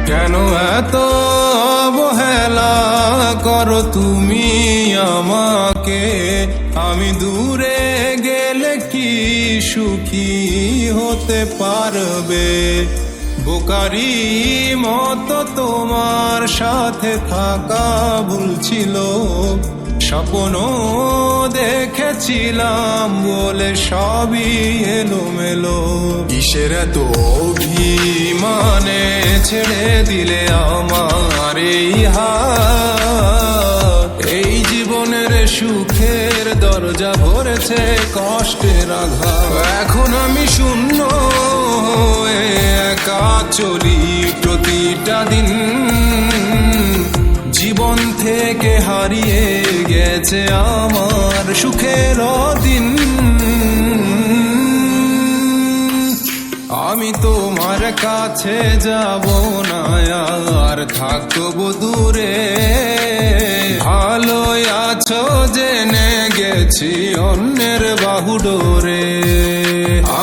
কেন এত অবহেলা করো তুমি আমাকে? আমি দূরে গেলে কি সুখী হতে পারবে? বোকারি মতো তোমার সাথে থাকা ভুল ছিল। স্বপ্ন দেখেছিলাম বলে সবই এলোমেলো। কিসের এত অভিমানে ছেড়ে দিলে আমার এই হাত? এই জীবনের সুখের দরজা ভরেছে কষ্টের আঘাত। এখন আমি শূন্য হয়ে একা চলি প্রতিটা দিন। জীবন থেকে হারিয়ে গেছে আমার সুখের দিন। আমি তোমার কাছে যাব না আর থাকবো দূরে। ভালো আছো জেনে গেছি অন্যের বাহুডোরে।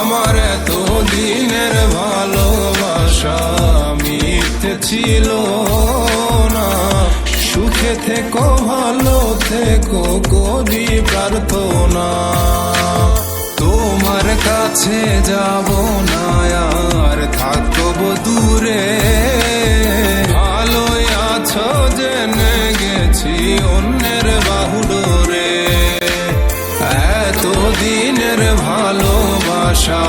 আমার এত দিনের ভালোবাসা মিথ্যে ছিল না। সুখে থেকো ভালো থেকো করি প্রার্থনা। তোমার কাছে যাব না আর থাকবো দূরে। ভালো আছো জেনে গেছি অন্যের বাহুডোরে। এত দিনের ভালোবাসা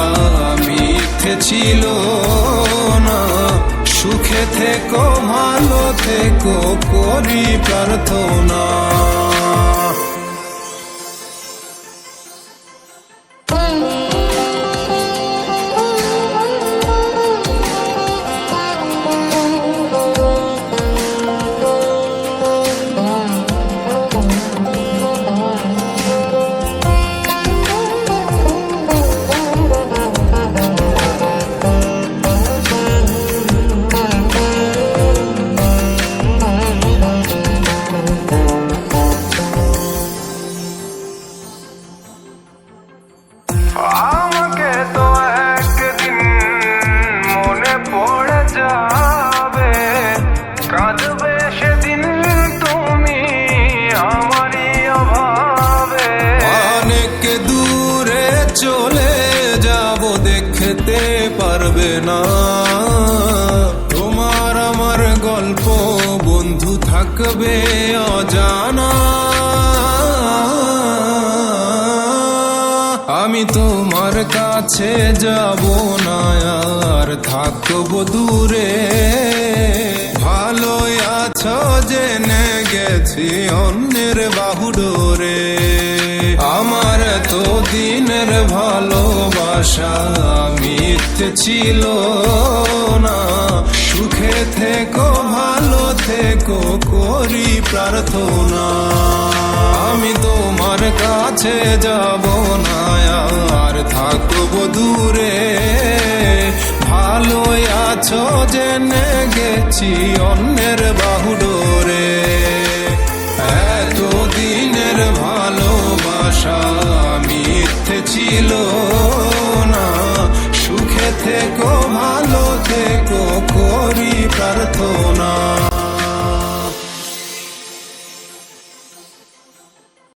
মিথ্যে ছিল না। সুখে থেকো ভালো থেকো করি প্রার্থনা। আমাকে তো একদিন মনে পড়ে যাবে। কাঁদবে সেদিন তুমি আমারই অভাবে। অনেক দূরে চলে যাব দেখতে পারবে না। তোমার আমার গল্প বন্ধু থাকবে অজানা। আমি তোমার কাছে যাব না আর থাকবো দূরে। ভালো আছো জেনে গেছি অন্যের বাহুডোরে। আমার তো দিনের ভালোবাসা মিথ্যে ছিল না। সুখে থেকো ভালো থেকো করি প্রার্থনা। আমি তোমার কাছে যাব না আর থাকবো দূরে। ভালো আছো জেনে গেছি অন্যের বাহুডোরে। এত দিনের ভালোবাসা মিথ্যে ছিল